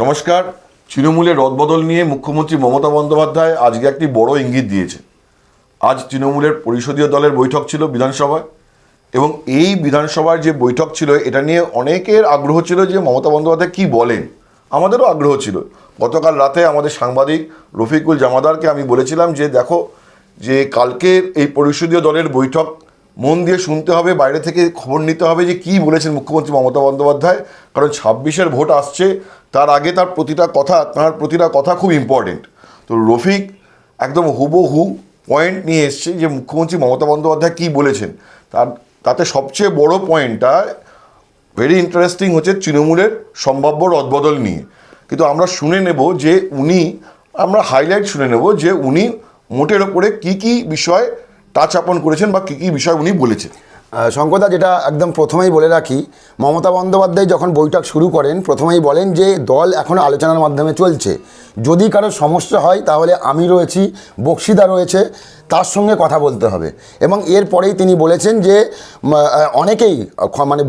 নমস্কার। তৃণমূলের রদবদল নিয়ে মুখ্যমন্ত্রী মমতা বন্দ্যোপাধ্যায় আজকে একটি বড় ইঙ্গিত দিয়েছে। আজ তৃণমূলের পরিষদীয় দলের বৈঠক ছিল বিধানসভায়, এবং এই বিধানসভার যে বৈঠক ছিল এটা নিয়ে অনেকের আগ্রহ ছিল যে মমতা বন্দ্যোপাধ্যায় কী বলেন। আমাদেরও আগ্রহ ছিল। গতকাল রাতে আমাদের সাংবাদিক রফিকুল জামাদারকে আমি বলেছিলাম যে দেখো, যে কালকের এই পরিষদীয় দলের বৈঠক মন দিয়ে শুনতে হবে, বাইরে থেকে খবর নিতে হবে যে কী বলেছেন মুখ্যমন্ত্রী মমতা বন্দ্যোপাধ্যায়। কারণ 26-এর ভোট আসছে, তার আগে তার প্রতিটা কথা খুব ইম্পর্টেন্ট। তো রফিক একদম হুবহু পয়েন্ট নিয়ে এসছে যে মুখ্যমন্ত্রী মমতা বন্দ্যোপাধ্যায় কী বলেছেন। তাতে সবচেয়ে বড় পয়েন্টটা ভেরি ইন্টারেস্টিং হচ্ছে তৃণমূলের সম্ভাব্য রদবদল নিয়ে। কিন্তু আমরা শুনে নেব যে আমরা হাইলাইট শুনে নেব যে উনি মোটের ওপরে কী কী বিষয় টাচ আপন করেছেন বা কী কী বিষয় উনি বলেছেন। শঙ্করদা, যেটা একদম প্রথমেই বলে রাখি, মমতা বন্দ্যোপাধ্যায় যখন বৈঠক শুরু করেন প্রথমেই বলেন যে দল এখনও আলোচনার মাধ্যমে চলছে, যদি কারো সমস্যা হয় তাহলে আমি রয়েছি, বক্সিদা রয়েছে, তার সঙ্গে কথা বলতে হবে। এবং এরপরেই তিনি বলেছেন যে অনেকেই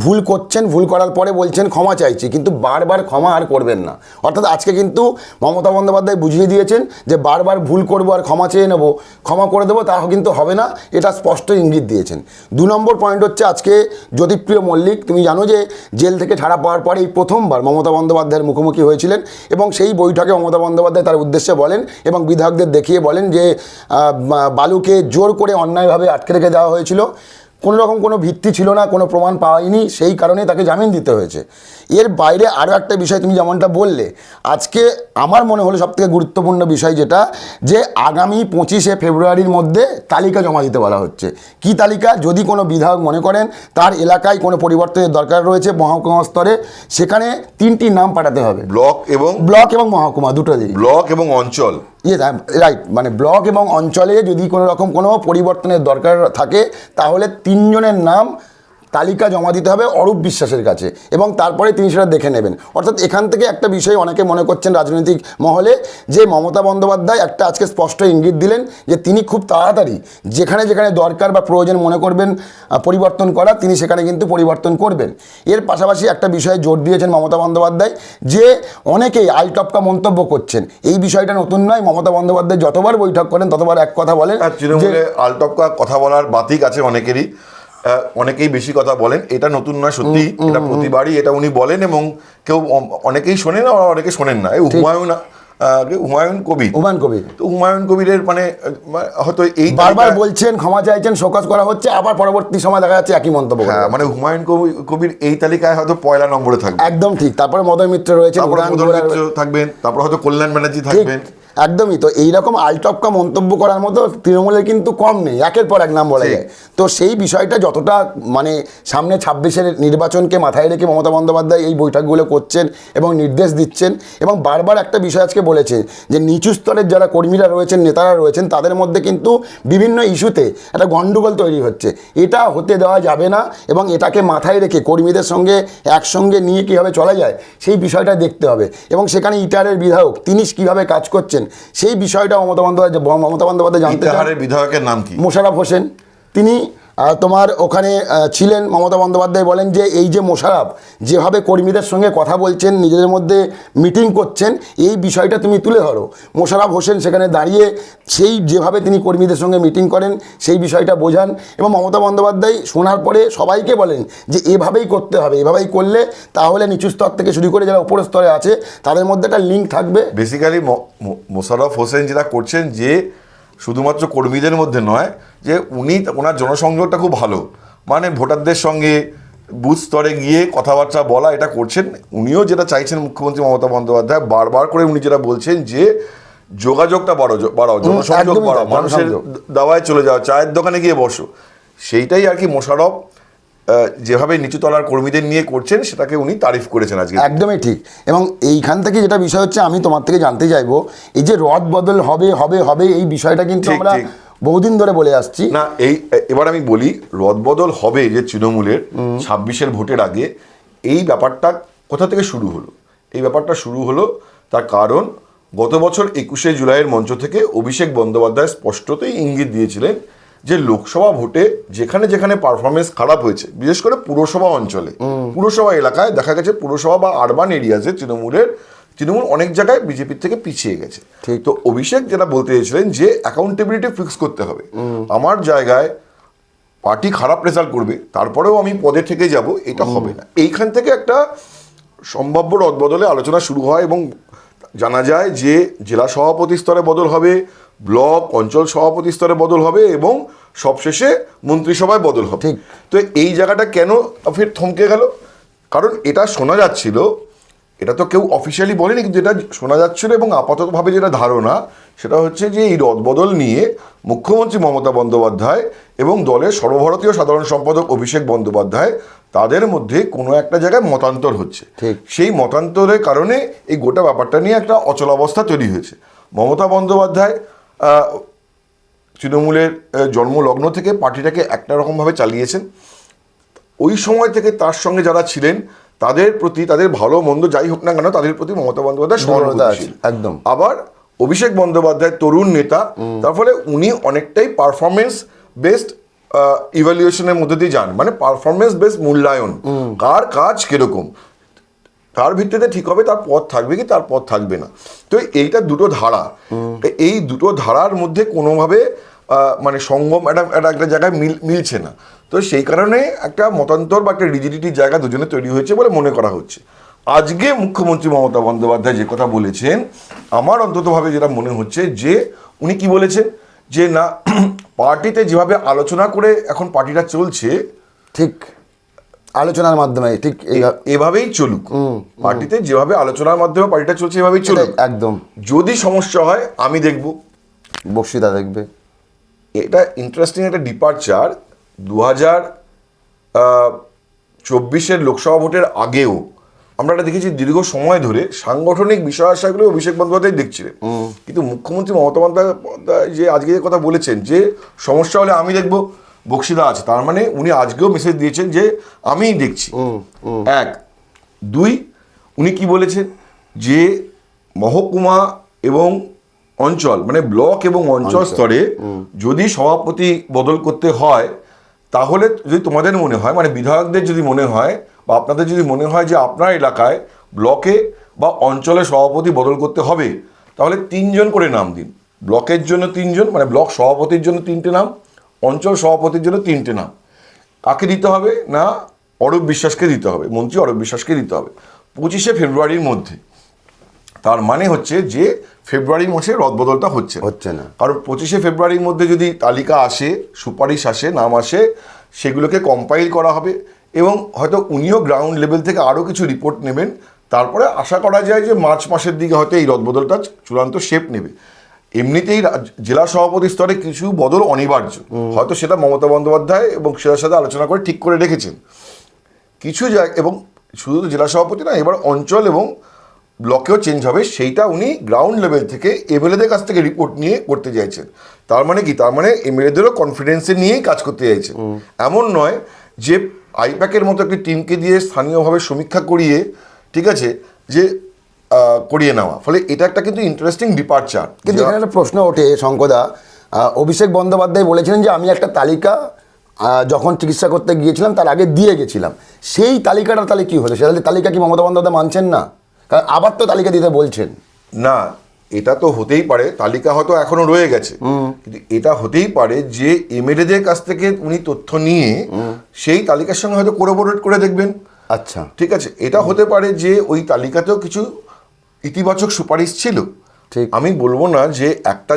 ভুল করছেন, ভুল করার পরে বলছেন ক্ষমা চাইছি, কিন্তু বারবার ক্ষমা আর করবেন না। অর্থাৎ আজকে কিন্তু মমতা বন্দ্যোপাধ্যায় বুঝিয়ে দিয়েছেন যে বারবার ভুল করবো আর ক্ষমা চেয়ে নেবো, ক্ষমা করে দেবো, তা কিন্তু হবে না, এটা স্পষ্ট ইঙ্গিত দিয়েছেন। 2 নম্বর পয়েন্ট হচ্ছে, আজকে জ্যোতিপ্রিয় মল্লিক, তুমি জানো যে জেল থেকে ছাড়া পাওয়ার পরে এই প্রথমবার মমতা বন্দ্যোপাধ্যায়ের মুখোমুখি হয়েছিলেন, এবং সেই বৈঠকে মমতা বন্দ্যোপাধ্যায় তার উদ্দেশ্যে বলেন এবং বিধায়কদের দেখিয়ে বলেন যে বালুকে জোর করে অন্যায়ভাবে আটকে রেখে দেওয়া হয়েছিল, কোনো রকম কোনো ভিত্তি ছিল না, কোনো প্রমাণ পাওয়ায়নি, সেই কারণে তাকে জামিন দিতে হয়েছে। এর বাইরে আরও একটা বিষয় তুমি যেমনটা বললে, আজকে আমার মনে হলো সবথেকে গুরুত্বপূর্ণ বিষয় যেটা, যে আগামী 25শে ফেব্রুয়ারির মধ্যে তালিকা জমা দিতে বলা হচ্ছে। কি তালিকা? যদি কোনো বিধায়ক মনে করেন তার এলাকায় কোনো পরিবর্তনের দরকার রয়েছে মহকুমা স্তরে, সেখানে 3টি নাম পাঠাতে হবে, ব্লক এবং মহকুমা, দুটো দিই, ব্লক এবং অঞ্চল। রাইট, ব্লক এবং অঞ্চলে যদি কোনো রকম কোনো পরিবর্তনের দরকার থাকে তাহলে 3 জনের নাম তালিকা জমা দিতে হবে অরূপ বিশ্বাসের কাছে, এবং তারপরে তিনি সেটা দেখে নেবেন। অর্থাৎ এখান থেকে একটা বিষয় অনেকে মনে করছেন রাজনৈতিক মহলে, যে মমতা বন্দ্যোপাধ্যায় একটা আজকে স্পষ্ট ইঙ্গিত দিলেন যে তিনি খুব তাড়াতাড়ি যেখানে যেখানে দরকার বা প্রয়োজন মনে করবেন পরিবর্তন করা, তিনি সেখানে কিন্তু পরিবর্তন করবেন। এর পাশাপাশি একটা বিষয়ে জোর দিয়েছেন মমতা বন্দ্যোপাধ্যায়, যে অনেকেই আলটপকা মন্তব্য করছেন। এই বিষয়টা নতুন নয়, মমতা বন্দ্যোপাধ্যায় যতবার বৈঠক করেন ততবার এক কথা বলেন, তৃণমূলে আলটপকা কথা বলার বাতিক আছে অনেকেরই, অনেকেই বেশি কথা বলেন, এটা নতুন নয়, সত্যি এটা প্রতিবারই এটা উনি বলেন, এবং অনেকেই শোনেন আর অনেকে শোনেন না। হুমায়ুন কবির, তো হুমায়ুন কবিরের হয়তো এই বারবার বলছেন, ক্ষমা চাইছেন, শোকজ করা হচ্ছে, আবার পরবর্তী সময় দেখা যাচ্ছে একই মন্তব্য। হুমায়ুন কবির এই তালিকায় হয়তো পয়লা নম্বরে থাকবে, একদম ঠিক। তারপরে মদয় মিত্র রয়েছেন, থাকবেন, তারপর হয়তো কল্যাণ ব্যানার্জি থাকবেন, একদমই। তো এইরকম আলটপকা মন্তব্য করার মতো তৃণমূলের কিন্তু কম নেই, একের পর এক নাম বলা যায়। তো সেই বিষয়টা যতটা সামনে 26-এর নির্বাচনকে মাথায় রেখে মমতা বন্দ্যোপাধ্যায় এই বৈঠকগুলো করছেন এবং নির্দেশ দিচ্ছেন, এবং বারবার একটা বিষয় আজকে বলেছে যে নিচু স্তরের যারা কর্মীরা রয়েছেন, নেতারা রয়েছেন, তাদের মধ্যে কিন্তু বিভিন্ন ইস্যুতে একটা গণ্ডগোল তৈরি হচ্ছে, এটা হতে দেওয়া যাবে না, এবং এটাকে মাথায় রেখে কর্মীদের সঙ্গে একসঙ্গে নিয়ে কীভাবে চলা যায় সেই বিষয়টা দেখতে হবে। এবং সেখানে ইটারের বিধায়ক তিনি কীভাবে কাজ করছেন সেই বিষয়টা মমতা বন্দ্যোপাধ্যায় জানতে চান। বিধায়কের নাম কি? মোশাররফ হোসেন, তিনি তোমার ওখানে ছিলেন। মমতা বন্দ্যোপাধ্যায় বলেন যে এই যে মোশাররফ যেভাবে কর্মীদের সঙ্গে কথা বলছেন, নিজেদের মধ্যে মিটিং করছেন, এই বিষয়টা তুমি তুলে ধরো। মোশাররফ হোসেন সেখানে দাঁড়িয়ে সেই যেভাবে তিনি কর্মীদের সঙ্গে মিটিং করেন সেই বিষয়টা বোঝান, এবং মমতা বন্দ্যোপাধ্যায় শোনার পরে সবাইকে বলেন যে এভাবেই করতে হবে, এভাবেই করলে তাহলে নিচু স্তর থেকে শুরু করে যারা উপরের স্তরে আছে তাদের মধ্যে একটা লিঙ্ক থাকবে। বেসিক্যালি মোশাররফ হোসেন যেটা করছেন, যে শুধুমাত্র কর্মীদের মধ্যে নয়, যে ওনার জনসংযোগটা খুব ভালো, ভোটারদের সঙ্গে বুথ স্তরে গিয়ে কথাবার্তা বলা, এটা করছেন। উনিও যেটা চাইছেন মুখ্যমন্ত্রী মমতা বন্দ্যোপাধ্যায় বারবার করে উনি যেটা বলছেন যে যোগাযোগটা বাড়াও, জনসংযোগ বাড়াও, মানুষের দাওয়ায় চলে যাও, চায়ের দোকানে গিয়ে বসো, সেইটাই আর কি মোশাররফ যেভাবে নিচুতলার কর্মীদের নিয়ে করছেন সেটাকে উনি তারিফ করেছেন আজকে। একদমই ঠিক। এবং এইখান থেকে যেটা বিষয় হচ্ছে, আমি তোমার থেকে জানতে চাইবো, এই যে রদ বদল হবে এই বিষয়টা কিন্তু আমরা বহুদিন ধরে বলে আসছি না। এবার আমি বলি, রদবদল হবে যে তৃণমূলের 26-এর ভোটের আগে, এই ব্যাপারটা কোথা থেকে শুরু হলো? এই ব্যাপারটা শুরু হলো তার কারণ, গত বছর 21শে জুলাইয়ের মঞ্চ থেকে অভিষেক বন্দ্যোপাধ্যায় স্পষ্টতই ইঙ্গিত দিয়েছিলেন যে লোকসভা ভোটে যেখানে যেখানে পারফরমেন্স খারাপ হয়েছে, বিশেষ করে পুরসভা অঞ্চলে, পুরসভা এলাকায় দেখা গেছে, পুরসভা বা আরবান এরিয়াজে তৃণমূল অনেক জায়গায় বিজেপির থেকে পিছিয়ে গেছে। ঠিক। তো অভিষেক যেটা বলতে চেয়েছিলেন যে অ্যাকাউন্টেবিলিটি ফিক্স করতে হবে। আমার জায়গায় পার্টি খারাপ রেজাল্ট করবে, তারপরেও আমি পদে থেকে যাব, এটা হবে না। এইখান থেকে একটা সম্ভাব্য রদবদলে আলোচনা শুরু হয় এবং জানা যায় যে জেলা সভাপতি স্তরে বদল হবে, ব্লক অঞ্চল সভাপতি স্তরে বদল হবে এবং সবশেষে মন্ত্রিসভায় বদল হবে। ঠিক। তো এই জায়গাটা কেন ফের থমকে গেল? কারণ এটা শোনা যাচ্ছিল, এটা তো কেউ অফিসিয়ালি বলেনি, কিন্তু এটা শোনা যাচ্ছিল এবং আপাততভাবে যেটা ধারণা সেটা হচ্ছে যে এই রদবদল নিয়ে মুখ্যমন্ত্রী মমতা বন্দ্যোপাধ্যায় এবং দলের সর্বভারতীয় সাধারণ সম্পাদক অভিষেক বন্দ্যোপাধ্যায় তাদের মধ্যে কোনো একটা জায়গায় মতান্তর হচ্ছে। ঠিক। সেই মতান্তরের কারণে এই গোটা ব্যাপারটা নিয়ে একটা অচলাবস্থা তৈরি হয়েছে। মমতা বন্দ্যোপাধ্যায় তৃণমূলের জন্মলগ্ন থেকে পার্টিটাকে একটা রকমভাবে চালিয়েছেন। ওই সময় থেকে তার সঙ্গে যারা ছিলেন তাদের প্রতি, তাদের ভালো মন্দ যাই হোক না কেন, তাদের প্রতি মমতা বন্দ্যোপাধ্যায় সহানুভূতিশীল। একদম। আবার অভিষেক বন্দ্যোপাধ্যায় তরুণ নেতা, তার ফলে উনি অনেকটাই পারফরমেন্স বেসড ইভ্যালুয়েশনের মধ্যে দিয়ে যান, মানে পারফরমেন্স বেসড মূল্যায়ন, কার কাজ কিরকম তার ভিত্তিতে ঠিক হবে তার পথ থাকবে কি তার পথ থাকবে না। তো এইটা দুটো ধারা, এই দুটো ধারার মধ্যে কোনোভাবে মানে সঙ্গম একটা জায়গায় মিলছে না। তো সেই কারণে একটা মতান্তর বা একটা রিজিডিটির জায়গা দুজনে তৈরি হয়েছে বলে মনে করা হচ্ছে। আজকে মুখ্যমন্ত্রী মমতা বন্দ্যোপাধ্যায় যে কথা বলেছেন, আমার অন্ততভাবে যেটা মনে হচ্ছে যে উনি কি বলেছেন যে না, পার্টিতে যেভাবে আলোচনা করে এখন পার্টিটা চলছে, ঠিক আলোচনার মাধ্যমে ঠিক এভাবেই চলুক। পার্টিতে যেভাবে আলোচনার মাধ্যমে পার্টিটা চলছে এভাবেই চলুক। একদম। যদি সমস্যা হয় আমি দেখব, বক্সিতা দেখবে। এটা ইন্টারেস্টিং একটা ডিপারচার। 2024 লোকসভা ভোটের আগেও আমরা এটা দেখেছি, দীর্ঘ সময় ধরে সাংগঠনিক বিষয় আশাগুলো অভিষেক বন্দ্যোপাধ্যায় দেখছিলেন, কিন্তু মুখ্যমন্ত্রী মমতা বন্দ্যোপাধ্যায় যে আজকে যে কথা বলেছেন যে সমস্যা হলে আমি দেখব, বক্সিদা আছে, তার মানে উনি আজকেও মেসেজ দিয়েছেন যে আমিই দেখছি। এক। দুই, উনি কি বলেছেন যে মহকুমা এবং অঞ্চল মানে ব্লক এবং অঞ্চল স্তরে যদি সভাপতি বদল করতে হয়, তাহলে যদি তোমাদের মনে হয়, মানে বিধায়কদের যদি মনে হয় বা আপনাদের যদি মনে হয় যে আপনার এলাকায় ব্লকে বা অঞ্চলে সভাপতি বদল করতে হবে, তাহলে 3 জন করে নাম দিন। ব্লকের জন্য 3 জন, মানে ব্লক সভাপতির জন্য 3টে নাম, অঞ্চল সভাপতির জন্য 3টে নাম। কাকে দিতে হবে না? অরূপ বিশ্বাসকে দিতে হবে, মন্ত্রী অরূপ বিশ্বাসকে দিতে হবে 25শে ফেব্রুয়ারির মধ্যে। তার মানে হচ্ছে যে ফেব্রুয়ারি মাসে রদবদলটা হচ্ছে না, কারণ 25শে ফেব্রুয়ারির মধ্যে যদি তালিকা আসে, সুপারিশ আসে, নাম আসে, সেগুলোকে কম্পাইল করা হবে এবং হয়তো উনিও গ্রাউন্ড লেভেল থেকে আরও কিছু রিপোর্ট নেবেন। তারপরে আশা করা যায় যে মার্চ মাসের দিকে হয়তো এই রদবদলটা চূড়ান্ত শেপ নেবে। এমনিতেই জেলা সভাপতি স্তরে কিছু বদল অনিবার্য, হয়তো সেটা মমতা বন্দ্যোপাধ্যায় এবং সেটার সাথে আলোচনা করে ঠিক করে রেখেছেন কিছু জায়গা, এবং শুধু তো জেলা সভাপতি না, এবার অঞ্চল এবং ব্লকেও চেঞ্জ হবে, সেইটা উনি গ্রাউন্ড লেভেল থেকে এমএলএদের কাছ থেকে রিপোর্ট নিয়ে করতে চাইছেন। তার মানে কি? তার মানে এমএলএদেরও কনফিডেন্সে নিয়েই কাজ করতে চাইছেন। এমন নয় যে আইপ্যাকের মতো একটি টিমকে দিয়ে স্থানীয়ভাবে সমীক্ষা করিয়ে, ঠিক আছে, যে করিয়ে নেওয়া। ফলে এটা একটা কিন্তু ইন্টারেস্টিং ডিপারচার। কিন্তু এখানে একটা প্রশ্ন ওঠে শঙ্কদা, অভিষেক বন্দ্যোপাধ্যায় বলেছিলেন যে আমি একটা তালিকা যখন চিকিৎসা করতে গিয়েছিলাম তার আগে দিয়ে গেছিলাম, সেই তালিকাটা তাহলে কি হলো? সেটা তালিকা কি মমতা বন্দ্যোপাধ্যায় মানছেন না? কারণ আবার তো তালিকা দিতে বলছেন। না, এটা তো হতেই পারে, তালিকা হয়তো এখনো রয়ে গেছে, কিন্তু এটা হতেই পারে যে এমএলএদের কাছ থেকে উনি তথ্য নিয়ে সেই তালিকার সঙ্গে হয়তো কোলাবোরেট করে দেখবেন। আচ্ছা, ঠিক আছে, এটা হতে পারে যে ওই তালিকাতেও কিছু ইতিবাচক সুপারিশ ছিল। ঠিক, আমি বলবো না যে একটা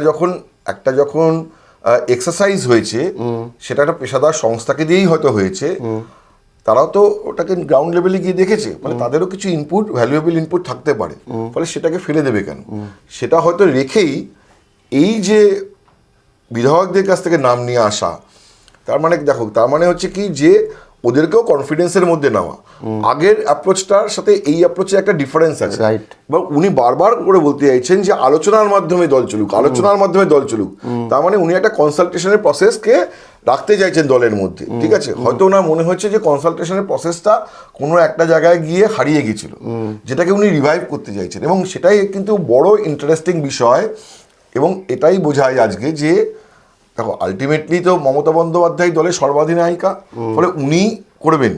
যখন এক্সারসাইজ হয়েছে সেটা একটা পেশাদার সংস্থাকে দিয়েই হয়তো হয়েছে, তারাও তো ওটাকে গ্রাউন্ড লেভেলে গিয়ে দেখেছে, মানে তাদেরও কিছু ইনপুট, ভ্যালুয়েবল ইনপুট থাকতে পারে, ফলে সেটাকে ফেলে দেবে কেন? সেটা হয়তো রেখেই এই যে বিধায়কদের কাছ থেকে নাম নিয়ে আসা, তার মানে দেখো, তার মানে হচ্ছে কি যে ওদেরকেও কনফিডেন্সের মধ্যে নেওয়া। আগের অ্যাপ্রোচটার সাথে এই অ্যাপ্রোচে একটা ডিফারেন্স আছে। এবং উনি বারবার করে বলতে চাইছেন যে আলোচনার মাধ্যমে দল চলুক, আলোচনার মাধ্যমে দল চলুক। তার মানে উনি একটা কনসালটেশনের প্রসেসকে রাখতে চাইছেন দলের মধ্যে। ঠিক আছে, হয়তো ওনার মনে হচ্ছে যে কনসালটেশনের প্রসেসটা কোনো একটা জায়গায় গিয়ে হারিয়ে গেছিল, যেটাকে উনি রিভাইভ করতে চাইছেন, এবং সেটাই কিন্তু বড় ইন্টারেস্টিং বিষয়। এবং এটাই বোঝায় আজকে যে দেখো, আলটিমেটলি তো মমতা বন্দ্যোপাধ্যায় দলের সর্বাধিনায়িকা, ফলে উনি করবেন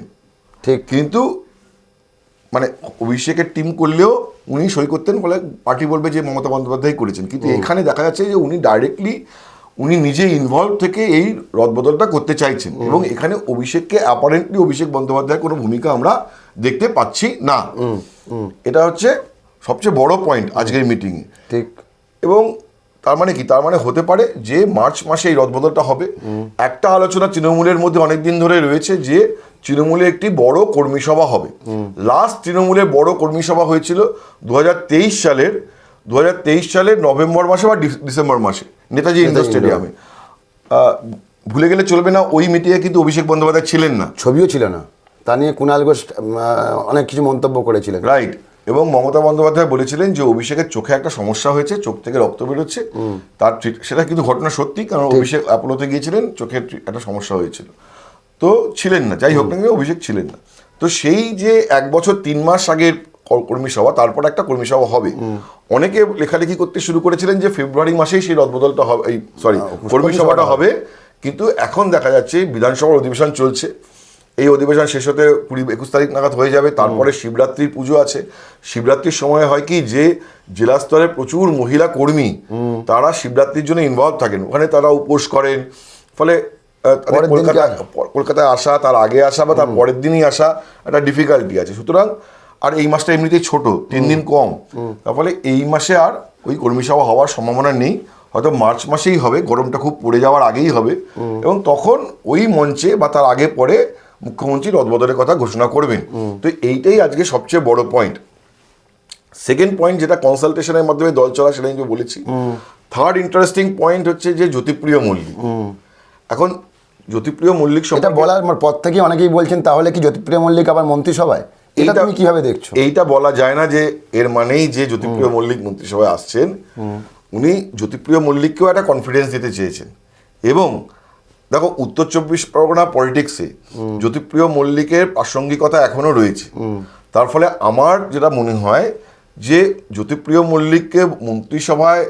ঠিক, কিন্তু মানে অভিষেকের টিম করলেও উনি সই করতেন, ফলে পার্টি বলবে যে মমতা বন্দ্যোপাধ্যায় করেছেন। কিন্তু এখানে দেখা যাচ্ছে যে উনি ডাইরেক্টলি উনি নিজে ইনভলভ থেকে এই রদবদলটা করতে চাইছেন, এবং এখানে অভিষেককে অ্যাপারেন্টলি অভিষেক বন্দ্যোপাধ্যায়ের কোনো ভূমিকা আমরা দেখতে পাচ্ছি না। এটা হচ্ছে সবচেয়ে বড় পয়েন্ট আজকের মিটিংয়ে। ঠিক। এবং তার মানে কি, তার মানে হতে পারে যে মার্চ মাসে এই রদবদলটা হবে। একটা আলোচনা তৃণমূলের মধ্যে অনেকদিন ধরে রয়েছে যে তৃণমূলে একটি বড় কর্মী সভা হবে। লাস্ট তৃণমূলের বড় কর্মী সভা হয়েছিল 2023 সালের নভেম্বর মাসে বা ডিসেম্বর মাসে নেতাজি ইন্ডোর স্টেডিয়ামে। ভুলে গেলে চলবে না, ওই মিটিংয়ে কিন্তু অভিষেক বন্দ্যোপাধ্যায় ছিলেন না, ছবিও ছিল না। তা নিয়ে কুণাল ঘোষ অনেক কিছু মন্তব্য করেছিলেন। রাইট। এবং মমতা বন্দ্যোপাধ্যায় বলেছিলেন যে অভিষেকের চোখে একটা সমস্যা হয়েছে, চোখ থেকে রক্ত বেরোচ্ছে, তার সেটা কিন্তু ঘটনা সত্যি, কারণ অভিষেক অ্যাপোলোতে গিয়েছিলেন, চোখের একটা সমস্যা হয়েছিল, তো ছিলেন না। যাই হোক না কেন, অভিষেক ছিলেন না। তো সেই যে 1 বছর 3 মাস আগের কর্মী সভা, তারপর একটা কর্মী সভা হবে। অনেকে লেখালেখি করতে শুরু করেছিলেন যে ফেব্রুয়ারি মাসেই সেই রদবদলটা হবে, এই কর্মী সভাটা হবে। কিন্তু এখন দেখা যাচ্ছে বিধানসভার অধিবেশন চলছে, এই অধিবেশন শেষ হতে 20-21 তারিখ নাগাদ হয়ে যাবে। তারপরে শিবরাত্রির পুজো আছে। শিবরাত্রির সময় হয় কি যে জেলা স্তরে প্রচুর মহিলা কর্মী তারা শিবরাত্রির জন্য ইনভলভ থাকেন, ওখানে তারা উপোস করেন। ফলে কলকাতায় আসা, তার আগে আসা বা তার পরের দিনই আসা একটা ডিফিকাল্টি আছে। সুতরাং আর এই মাসটা এমনিতেই ছোট, 3 দিন কম, তার ফলে এই মাসে আর ওই কর্মী সভা হওয়ার সম্ভাবনা নেই। হয়তো মার্চ মাসেই হবে, গরমটা খুব পড়ে যাওয়ার আগেই হবে, এবং তখন ওই মঞ্চে বা তার আগে পরে মুখ্যমন্ত্রী রদবদলের কথা ঘোষণা করবেন। তো এইটাই আজকে সবচেয়ে বড় পয়েন্ট। সেকেন্ড পয়েন্ট, যেটা কনসালটেশনের মাধ্যমে দল চলা, সেটা আমি বলেছি। থার্ড ইন্টারেস্টিং পয়েন্ট হচ্ছে যে জ্যোতিপ্রিয় মল্লিক। এখন জ্যোতিপ্রিয় মল্লিক এটা বলার পর থেকে অনেকেই বলছেন তাহলে কি জ্যোতিপ্রিয় মল্লিক আবার মন্ত্রিসভায়, এটা তুমি কিভাবে দেখছো? এইটা বলা যায় না যে এর মানেই যে জ্যোতিপ্রিয় মল্লিক মন্ত্রিসভায় আসছেন। উনি জ্যোতিপ্রিয় মল্লিককেও একটা কনফিডেন্স দিতে চেয়েছেন। এবং দেখো, উত্তর 24 পরগনা পলিটিক্সে জ্যোতিপ্রিয় মল্লিকের প্রাসঙ্গিকতা এখনো রয়েছে। তার ফলে আমার যেটা মনে হয় যে জ্যোতিপ্রিয় মল্লিককে মন্ত্রিসভায়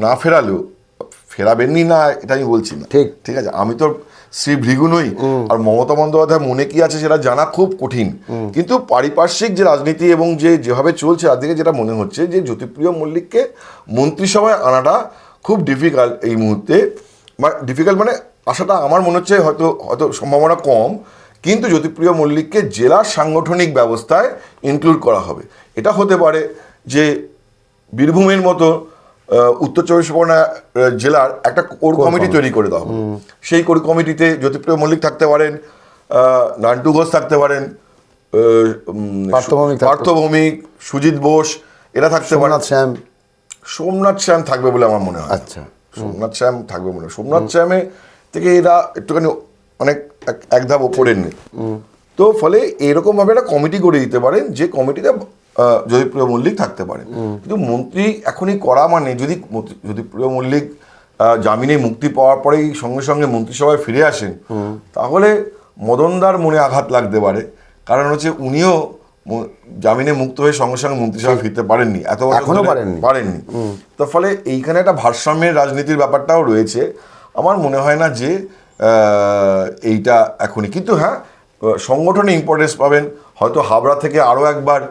না ফেরালেও, ফেরাবেননি না এটা আমি বলছি না, ঠিক আছে, আমি তো শ্রী ভৃগু নই, আর মমতা বন্দ্যোপাধ্যায় মনে কি আছে সেটা জানা খুব কঠিন। কিন্তু পারিপার্শ্বিক যে রাজনীতি এবং যেভাবে চলছে আজকে, যেটা মনে হচ্ছে যে জ্যোতিপ্রিয় মল্লিককে মন্ত্রিসভায় আনাটা খুব ডিফিকাল্ট এই মুহূর্তে। ডিফিকাল্ট মানে আশাটা আমার মনে হচ্ছে হয়তো সম্ভাবনা কম, কিন্তু জ্যোতিপ্রিয় মল্লিককে জেলার সাংগঠনিক ব্যবস্থায় ইনক্লুড করা হবে। এটা হতে পারে যে বীরভূমের মতো উত্তর 24 পরগনা জেলার একটা কোর কমিটি তৈরি করে দেওয়া হবে। সেই কোর কমিটিতে জ্যোতিপ্রিয় মল্লিক থাকতে পারেন, নান্টু ঘোষ থাকতে পারেন, পার্থ ভৌমিক, সুজিত বোস, এরা থাকতে পারেন। সোমনাথ শ্যাম থাকবে বলে আমার মনে হয়। আচ্ছা, সোমনাথ শ্যাম থাকবে মনে হয়। সোমনাথ শ্যামে থেকে এরা একটুখানি অনেক এক ধাপ ওপরে নেই। তো ফলে এরকমভাবে একটা কমিটি করে দিতে পারেন, যে কমিটিতে জ্যোতিপ্রিয় মল্লিক থাকতে পারেন। কিন্তু মন্ত্রী এখনই করা মানে, যদি জ্যোতিপ্রিয় মল্লিক জামিনে মুক্তি পাওয়ার পরেই সঙ্গে সঙ্গে মন্ত্রিসভায় ফিরে আসেন, তাহলে মদনদার মনে আঘাত লাগতে পারে। কারণ হচ্ছে উনিও জামিনে মুক্ত হয়ে সঙ্গে সঙ্গে মন্ত্রিসভায় ফিরতে পারেননি, এত এখনো পারেননি। তার ফলে এইখানে একটা ভারসাম্যের রাজনীতির ব্যাপারটাও রয়েছে। আমার মনে হয় না যে এইটা এখনই, কিন্তু হ্যাঁ, সংগঠনে ইম্পর্টেন্স পাবেন। হয়তো হাবড়া থেকে আরও একবার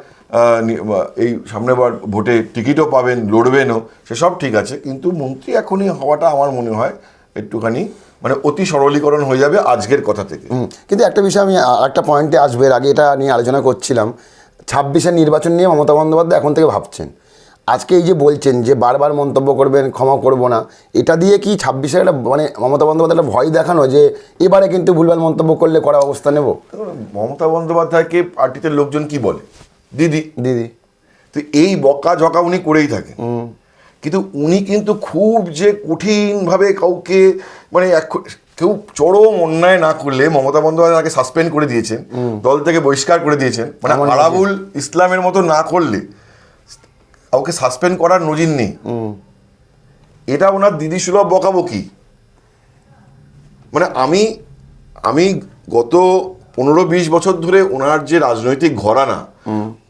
এই সামনেবার ভোটে টিকিটও পাবেন, লড়বেনও, সেসব ঠিক আছে। কিন্তু মন্ত্রী এখনই হওয়াটা আমার মনে হয় একটুখানি মানে অতি সরলীকরণ হয়ে যাবে আজকের কথা থেকে। কিন্তু একটা বিষয় আমি একটা পয়েন্টে আসবে, এর আগে এটা নিয়ে আলোচনা করছিলাম, 26-এর নির্বাচন নিয়ে মমতা বন্দ্যোপাধ্যায় এখন থেকে ভাবছেন। আজকে এই যে বলছেন যে বারবার মন্তব্য করবেন, ক্ষমা করব না, এটা দিয়ে কি 26-এর একটা মানে মমতা বন্দ্যোপাধ্যায় একটা ভয় দেখানো যে এবারে কিন্তু ভুলভাল মন্তব্য করলে কড়া অবস্থা নেব? মমতা বন্দ্যোপাধ্যায়কে পার্টিতে লোকজন কি বলে? দিদি। তো এই বকা ঝকা উনি করেই থাকেন। কিন্তু উনি কিন্তু খুব যে কঠিনভাবে কাউকে মানে কেউ চরম অন্যায় না করলে, মমতা বন্দ্যোপাধ্যায় তাকে সাসপেন্ড করে দিয়েছেন, দল থেকে বহিষ্কার করে দিয়েছেন। মানে আরাবুল ইসলামের মতো না করলে কাউকে সাসপেন্ড করার নজির নেই। এটা ওনার দিদি সুলভ বকাবকি। মানে আমি গত 15-20 বছর ধরে ওনার যে রাজনৈতিক ঘরানা,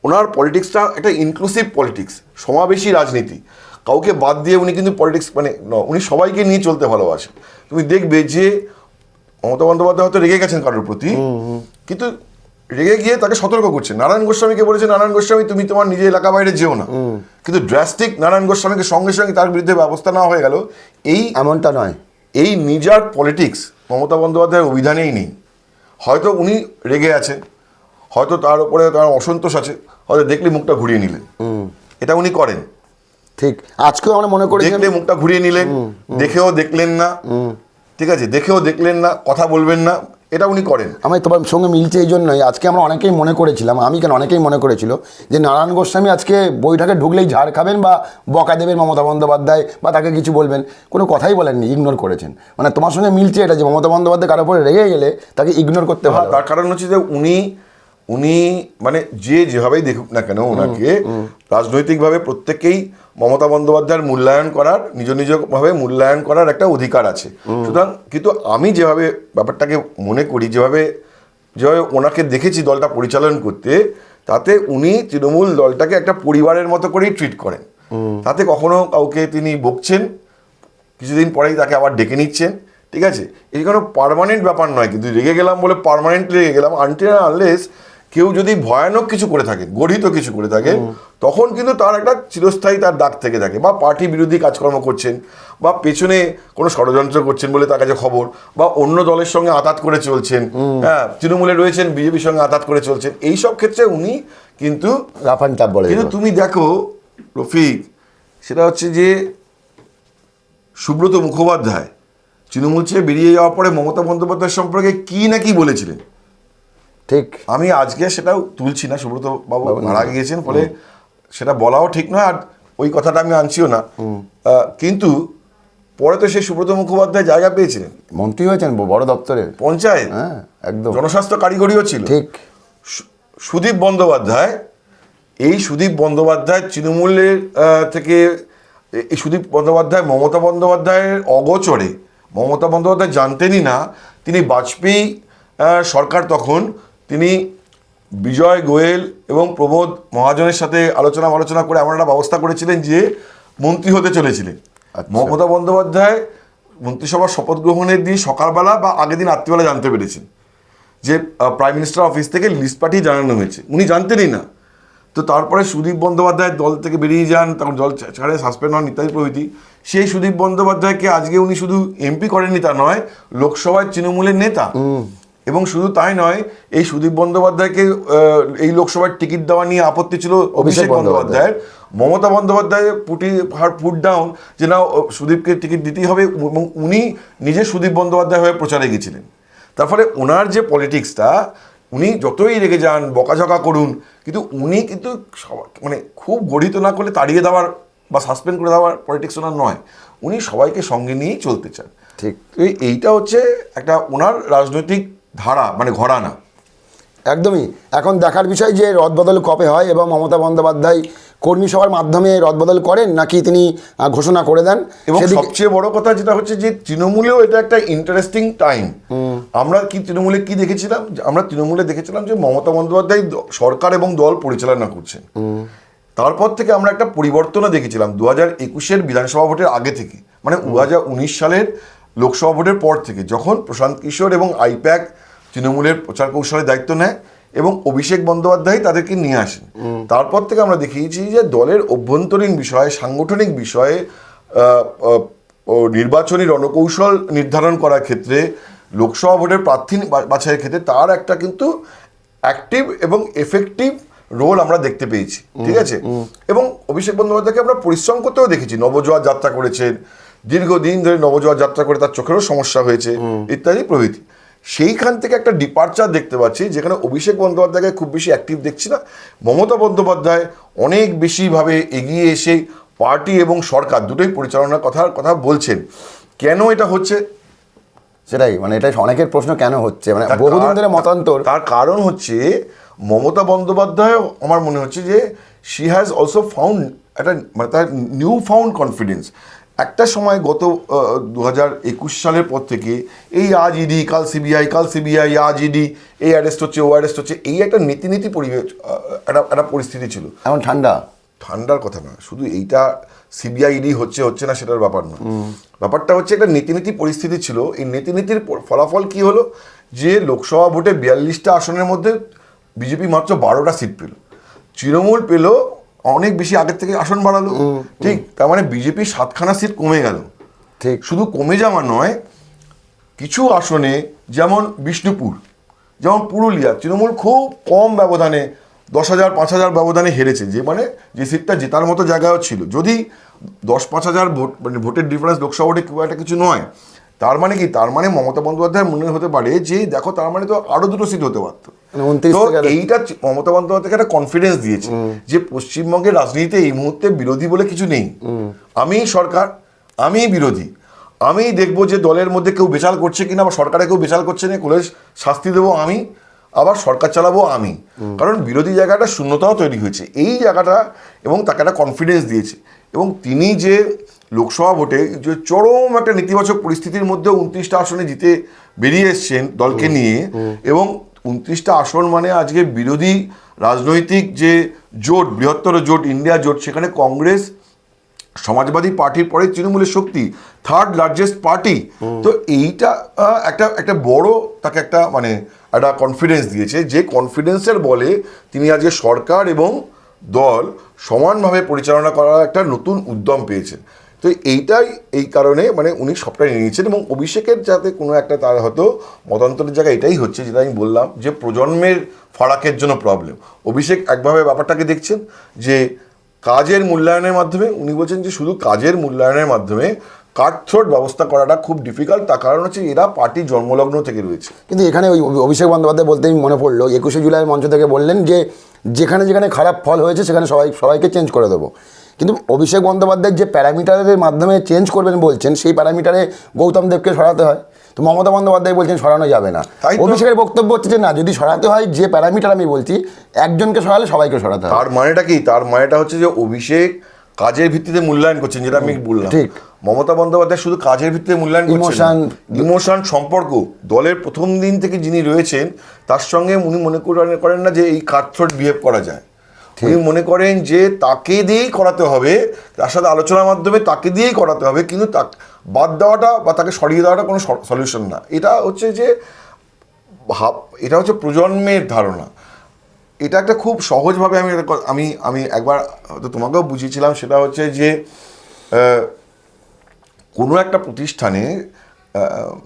ওনার পলিটিক্সটা একটা ইনক্লুসিভ পলিটিক্স, সমাবেশী রাজনীতি। কাউকে বাদ দিয়ে উনি কিন্তু পলিটিক্স মানে উনি সবাইকে নিয়ে চলতে ভালোবাসেন। তুমি দেখবে যে মমতা বন্দ্যোপাধ্যায় হয়তো রেগে গেছেন কারোর প্রতি, কিন্তু রেগে গিয়ে তাকে সতর্ক করছে। নারায়ণ গোস্বামীকে বলেছে, নারায়ণ গোস্বামী তুমি তোমার নিজের এলাকা বাইরে যেও না, কিন্তু ড্রাস্টিক নারায়ণ গোস্বামীকে সঙ্গে সঙ্গে তার বিরুদ্ধে ব্যবস্থা নেওয়া হয়ে গেল। এমনটা নয়, এই নিজার পলিটিক্স মমতা বন্দ্যোপাধ্যায়ের অভিধানেই নেই। হয়তো উনি রেগে আছেন, হয়তো তার উপরে তার অসন্তোষ আছে, হয়তো দেখলে মুখটা ঘুরিয়ে নিলেন, এটা উনি করেন। ঠিক আজকেও আমরা মনে করি দেখলে মুখটা ঘুরিয়ে নিলেন, দেখেও দেখলেন না, ঠিক আছে, দেখেও দেখলেন না, কথা বলবেন না, এটা উনি করেন। আমি তোমার সঙ্গে মিলছে এই জন্যই আজকে আমরা অনেকেই মনে করেছিলাম, আমি কেন অনেকেই মনে করেছিল যে নারায়ণ গোস্বামী আজকে বৈঠকে ঢুকলেই ঝাড় খাবেন বা বকা দেবেন মমতা বন্দ্যোপাধ্যায় বা তাকে কিছু বলবেন, কোনো কথাই বলেননি, ইগনোর করেছেন। মানে তোমার সঙ্গে মিলছে এটা যে মমতা বন্দ্যোপাধ্যায় কারোর উপরে রেগে গেলে তাকে ইগনোর করতে হয়। তার কারণ হচ্ছে যে উনি মানে যে যেভাবেই দেখুক না কেন ওনাকে রাজনৈতিকভাবে প্রত্যেকেই মমতা বন্দ্যোপাধ্যায়ের মূল্যায়ন করার, নিজ নিজভাবে মূল্যায়ন করার একটা অধিকার আছে। সুতরাং কিন্তু আমি যেভাবে ব্যাপারটাকে মনে করি, যেভাবে ওনাকে দেখেছি দলটা পরিচালনা করতে, তাতে উনি তৃণমূল দলটাকে একটা পরিবারের মতো করেই ট্রিট করেন। তাতে কখনো কাউকে তিনি বকছেন, কিছুদিন পরেই তাকে আবার ডেকে নিচ্ছেন, ঠিক আছে। এই কোনো পার্মানেন্ট ব্যাপার নয়, কিন্তু রেগে গেলাম বলে পার্মানেন্টলি রেগে গেলাম, আনটিল আনলেস কেউ যদি ভয়ানক কিছু করে থাকেন, গঠিত কিছু করে থাকেন, তখন কিন্তু তার একটা চিরস্থায়ী তার দাগ থেকে থাকে। বা পার্টি বিরোধী কাজকর্ম করছেন, বা পেছনে কোনো ষড়যন্ত্র করছেন বলে তার কাছে খবর, বা অন্য দলের সঙ্গে আঁতাত করে চলছেন, হ্যাঁ, তৃণমূলে রয়েছেন, বিজেপির সঙ্গে আঁতাত করে চলছেন, এইসব ক্ষেত্রে উনি কিন্তু রাফান টাপ বলে। কিন্তু তুমি দেখো রফিক, সেটা হচ্ছে যে সুব্রত মুখোপাধ্যায় তৃণমূল ছেড়ে বেরিয়ে যাওয়ার পরে মমতা বন্দ্যোপাধ্যায় সম্পর্কে কি না কি বলেছিলেন, ঠিক, আমি আজকে সেটাও তুলছি না, সুব্রত বাবু মারা গিয়েছেন ফলে সেটা বলাও ঠিক নয়, আর ওই কথাটা আমি আনছিও না। কিন্তু পরে তো সেই সুব্রত মুখোপাধ্যায় জায়গা পেয়েছিলেন, মন্ত্রী হয়েছেন বড় দপ্তরে, পঞ্চায়েত, হ্যাঁ একদম, জনস্বাস্থ্য কারিগরিও ছিল। ঠিক। সুদীপ বন্দ্যোপাধ্যায়, এই সুদীপ বন্দ্যোপাধ্যায় তৃণমূলের থেকে, এই সুদীপ বন্দ্যোপাধ্যায় মমতা বন্দ্যোপাধ্যায়ের অগোচরে, মমতা বন্দ্যোপাধ্যায় জানতেনই না, তিনি বাজপেয়ী সরকার তখন তিনি বিজয় গোয়েল এবং প্রমোদ মহাজনের সাথে আলোচনা করে এমন একটা ব্যবস্থা করেছিলেন যে মন্ত্রী হতে চলেছিলেন। মমতা বন্দ্যোপাধ্যায় মন্ত্রিসভার শপথ গ্রহণের দিন সকালবেলা বা আগের দিন রাত্রিবেলা জানতে পেরেছেন যে প্রাইম মিনিস্টার অফিস থেকে লিস্ট পাঠিয়ে জানানো হয়েছে, উনি জানতেনই না। তো তারপরে সুদীপ বন্দ্যোপাধ্যায় দল থেকে বেরিয়ে যান, তখন দল ছাড়ে সাসপেন্ড হন ইত্যাদি প্রভৃতি। সেই সুদীপ বন্দ্যোপাধ্যায়কে আজকে উনি শুধু এমপি করেননি তা নয়, লোকসভায় তৃণমূলের নেতা। এবং শুধু তাই নয়, এই সুদীপ বন্দ্যোপাধ্যায়কে এই লোকসভার টিকিট দেওয়া নিয়ে আপত্তি ছিল অভিষেক বন্দ্যোপাধ্যায়ের। মমতা বন্দ্যোপাধ্যায় ফুট ডাউন যে না, সুদীপকে টিকিট দিতেই হবে, এবং উনি নিজে সুদীপ বন্দ্যোপাধ্যায় হয়ে প্রচারে গেছিলেন। তার ফলে ওনার যে পলিটিক্সটা, উনি যতই রেগে যান, বকাঝকা করুন, কিন্তু উনি কিন্তু মানে খুব গঠিত না করলে তাড়িয়ে দেওয়ার বা সাসপেন্ড করে দেওয়ার পলিটিক্স ওনার নয়, উনি সবাইকে সঙ্গে নিয়েই চলতে চান। ঠিক, এইটা হচ্ছে একটা ওনার রাজনৈতিক ধারা, মানে ঘরানা। একদমই। এখন দেখার বিষয় যে রদবদল কবে হয় এবং মমতা বন্দ্যোপাধ্যায় কর্মী সভার মাধ্যমে রদবদল করেন নাকি তিনি ঘোষণা করে দেন। এবং সবচেয়ে বড় কথা যেটা হচ্ছে যে তৃণমূলেও এটা একটা ইন্টারেস্টিং টাইম। আমরা কি তৃণমূলে কি দেখেছিলাম, আমরা তৃণমূলে দেখেছিলাম যে মমতা বন্দ্যোপাধ্যায় সরকার এবং দল পরিচালনা করছেন। তারপর থেকে আমরা একটা পরিবর্তনও দেখেছিলাম 2021-এর বিধানসভা ভোটের আগে থেকে, মানে 2019 সালের লোকসভা ভোটের পর থেকে, যখন প্রশান্ত কিশোর এবং আইপ্যাক তৃণমূলের প্রচার কৌশলের দায়িত্ব নেয় এবং অভিষেক বন্দ্যোপাধ্যায় তাদেরকে নিয়ে আসেন। তারপর থেকে আমরা দেখিয়েছি যে দলের অভ্যন্তরীণ বিষয়ে, সাংগঠনিক বিষয়ে, নির্বাচনী রণকৌশল নির্ধারণ করার ক্ষেত্রে, লোকসভা ভোটের প্রার্থী বাছাইয়ের ক্ষেত্রে তার একটা কিন্তু অ্যাক্টিভ এবং এফেক্টিভ রোল আমরা দেখতে পেয়েছি, ঠিক আছে। এবং অভিষেক বন্দ্যোপাধ্যায়কে আমরা পরিশ্রম করতেও দেখেছি, নবজোয়ার যাত্রা করেছেন, দীর্ঘদিন ধরে নবজোয়ার যাত্রা করে তার চোখেরও সমস্যা হয়েছে ইত্যাদি প্রভৃতি। সেইখান থেকে একটা ডিপার্চার দেখতে পাচ্ছি, যেখানে অভিষেক বন্দ্যোপাধ্যায়কে খুব বেশি অ্যাক্টিভ দেখছি না, মমতা বন্দ্যোপাধ্যায় অনেক বেশিভাবে এগিয়ে এসে পার্টি এবং সরকার দুটোই পরিচালনার কথা বলছেন। কেন এটা হচ্ছে সেটাই, মানে এটাই অনেকের প্রশ্ন, কেন হচ্ছে, মানে বহুদিন ধরে মতান্তর। তার কারণ হচ্ছে মমতা বন্দ্যোপাধ্যায়, আমার মনে হচ্ছে যে শি হ্যাজ অলসো ফাউন্ড একটা, মানে তার নিউ ফাউন্ড কনফিডেন্স। একটা সময় গত 2021 সালের পর থেকে এই আজ ইডি কাল সিবিআই, কাল সিবিআই আজ ইডি, এই অ্যারেস্ট হচ্ছে ও অ্যারেস্ট হচ্ছে, এই একটা নীতি পরিবেশ, একটা পরিস্থিতি ছিল। এখন ঠান্ডার কথা না, শুধু এইটা সিবিআই ইডি হচ্ছে না সেটার ব্যাপার না, ব্যাপারটা হচ্ছে একটা নীতি পরিস্থিতি ছিল। এই নীতির ফলাফল কি হলো, যে লোকসভা ভোটে 42টা আসনের মধ্যে বিজেপি মাত্র 12টা সিট পেল, তৃণমূল পেল অনেক বেশি আগের থেকে আসন বাড়ালো, ঠিক, তার মানে বিজেপি 7খানা সিট কমে গেল। ঠিক, শুধু কমে যাওয়া নয়, কিছু আসনে যেমন বিষ্ণুপুর, যেমন পুরুলিয়া, তৃণমূল খুব কম ব্যবধানে 10,000 5,000 ব্যবধানে হেরেছে, যে মানে যে সিটটা জেতার মতো জায়গাও ছিল। যদি 10-5,000 ভোট মানে ভোটের ডিফারেন্স লোকসভা ভোটে খুব একটা কিছু নয়, তার মানে কি, তার মানে মমতা বন্দ্যোপাধ্যায় মনে হতে পারে যে দেখো তার মানে তো আরো 2টো সিট হতে পারতো। 29 তো থেকে এইটা মমতা বন্দ্যোপাধ্যায়কে একটা কনফিডেন্স দিয়েছে যে পশ্চিমবঙ্গের রাজনীতিতে এই মুহূর্তে বিরোধী বলে কিছু নেই, আমি সরকার, আমি বিরোধী, আমি দেখবো যে দলের মধ্যে কেউ বেচাল করছে কিনা বা সরকারে কেউ বেচাল করছে না, কোলে শাস্তি দেবো আমি, আবার সরকার চালাবো আমি, কারণ বিরোধী জায়গাটা শূন্যতাও তৈরি হয়েছে এই জায়গাটা, এবং তাকে একটা কনফিডেন্স দিয়েছে। এবং তিনি যে লোকসভা ভোটে যে চরম একটা নেতিবাচক পরিস্থিতির মধ্যে 29টা আসনে জিতে বেরিয়ে এসছেন দলকে নিয়ে, এবং 29টা আসন মানে আজকে বিরোধী রাজনৈতিক যে জোট, বৃহত্তর জোট, ইন্ডিয়া জোট, সেখানে কংগ্রেস, সমাজবাদী পার্টির পরে তৃণমূলের শক্তি, 3rd লার্জেস্ট পার্টি। তো এইটা একটা বড় তাকে একটা মানে একটা কনফিডেন্স দিয়েছে, যে কনফিডেন্সের বলে তিনি আজকে সরকার এবং দল সমানভাবে পরিচালনা করার একটা নতুন উদ্যম পেয়েছেন। তো এইটাই এই কারণে মানে উনি সবটা নিয়ে নিয়েছেন। এবং অভিষেকের যাতে কোনো একটা তার হয়তো মতান্তরের জায়গা এটাই হচ্ছে, যেটা আমি বললাম যে প্রজন্মের ফারাকের জন্য প্রবলেম। অভিষেক একভাবে ব্যাপারটাকে দেখছেন যে কাজের মূল্যায়নের মাধ্যমে, উনি বলছেন যে শুধু কাজের মূল্যায়নের মাধ্যমে কাটথ্রোট ব্যবস্থা করাটা খুব ডিফিকাল্ট, তার কারণ হচ্ছে এরা পার্টি জন্মলগ্ন থেকে রয়েছে। কিন্তু এখানে ওই অভিষেক বন্দ্যোপাধ্যায় বলতেই মনে পড়লো 21শে জুলাইয়ের মঞ্চ থেকে বললেন যে যেখানে যেখানে খারাপ ফল হয়েছে সেখানে সবাইকে চেঞ্জ করে দেবো। কিন্তু অভিষেক বন্দ্যোপাধ্যায় যে প্যারামিটারের মাধ্যমে চেঞ্জ করবেন বলছেন, সেই প্যারামিটারে গৌতম দেবকে সরাতে হয়, তো মমতা বন্দ্যোপাধ্যায় বলছেন সরানো যাবে না। অভিষেকের বক্তব্য হচ্ছে যে না, যদি সরাতে হয়, যে প্যারামিটার আমি বলছি, একজনকে সরালে সবাইকে সরাতে হয়। তার মানেটা কি? তার মানেটা হচ্ছে যে অভিষেক কাজের ভিত্তিতে মূল্যায়ন করছেন, যেটা আমি বললাম। ঠিক। মমতা বন্দ্যোপাধ্যায় শুধু কাজের ভিত্তিতে মূল্যায়ন করছেন, ইমোশন, সম্পর্ক, দলের প্রথম দিন থেকে যিনি রয়েছেন তার সঙ্গে উনি মনে করেন না যে এই কাটথ্রোট বিহেভ করা যায়। উনি মনে করেন যে তাকে দিয়েই করাতে হবে, তার সাথে আলোচনার মাধ্যমে তাকে দিয়েই করাতে হবে, কিন্তু বাদ দেওয়াটা বা তাকে সরিয়ে দেওয়াটা কোনো সলিউশন না। এটা হচ্ছে যে এটা হচ্ছে প্রজন্মের ধারণা। এটা একটা খুব সহজভাবে আমি একবার হয়তো তোমাকেও বুঝিয়েছিলাম, সেটা হচ্ছে যে কোনো একটা প্রতিষ্ঠানে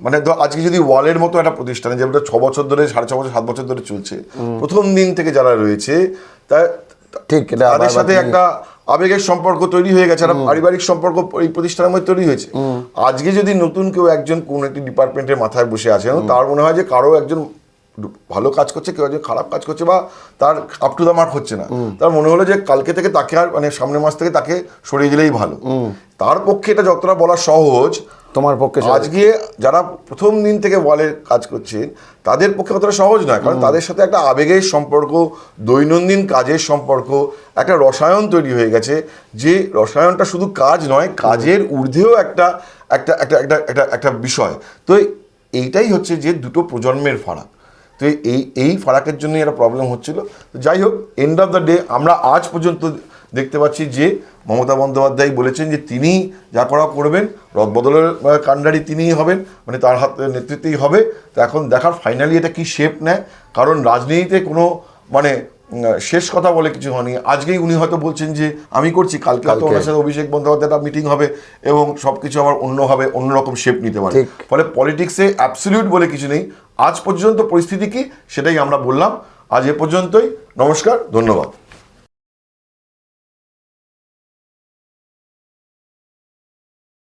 মানে আজকে যদি ওয়ালের মতো একটা প্রতিষ্ঠানে, যেটা 6 বছর ধরে, 6.5 বছর, 7 বছর ধরে চলছে, প্রথম দিন থেকে যারা রয়েছে ঠিক, তাদের সাথে একটা আবেগের সম্পর্ক তৈরি হয়ে গেছে, একটা পারিবারিক সম্পর্ক এই প্রতিষ্ঠানের মধ্যে তৈরি হয়েছে। আজকে যদি নতুন কেউ একজন কোন একটি ডিপার্টমেন্টের মাথায় বসে আছেন, তার মনে হয় যে কারো একজন ভালো কাজ করছে, কেউ একজন খারাপ কাজ করছে, বা তার আপ টু দ্য মার্ক হচ্ছে না, তার মনে হলো যে কালকে থেকে তাকে আর মানে সামনের মাস থেকে তাকে সরিয়ে দিলেই ভালো। তার পক্ষে এটা যতটা বলা সহজ, তোমার পক্ষে আজকে যারা প্রথম দিন থেকে ওয়ালের কাজ করছেন তাদের পক্ষে অতটা সহজ নয়, কারণ তাদের সাথে একটা আবেগের সম্পর্ক, দৈনন্দিন কাজের সম্পর্ক, একটা রসায়ন তৈরি হয়ে গেছে, যে রসায়নটা শুধু কাজ নয়, কাজের ঊর্ধ্বেও একটা একটা একটা একটা একটা একটা বিষয়। তো এইটাই হচ্ছে যে দুটো প্রজন্মের ফারাক। তো এই ফারাকের জন্যই একটা প্রবলেম হচ্ছিল। তো যাই হোক, এন্ড অফ দ্য ডে আমরা আজ পর্যন্ত দেখতে পাচ্ছি যে মমতা বন্দ্যোপাধ্যায় বলেছেন যে তিনি যা করা করবেন, রদবদলের কাণ্ডারি তিনিই হবেন, মানে তার হাত নেতৃত্বেই হবে। তো এখন দেখার ফাইনালি এটা কি শেপ নেয়, কারণ রাজনীতিতে কোনো মানে শেষ কথা বলে কিছু হয়নি। আজকেই উনি হয়তো বলছেন যে আমি করছি, কালকে হয়তো ওনার সাথে অভিষেক বন্দ্যোপাধ্যায় একটা মিটিং হবে এবং সব কিছু আবার অন্যভাবে অন্যরকম শেপ নিতে পারে। ফলে পলিটিক্সে অ্যাবসলিউট বলে কিছু নেই। আজ পর্যন্ত পরিস্থিতি কি সেটাই আমরা বললাম। আজ এ পর্যন্তই। নমস্কার, ধন্যবাদ।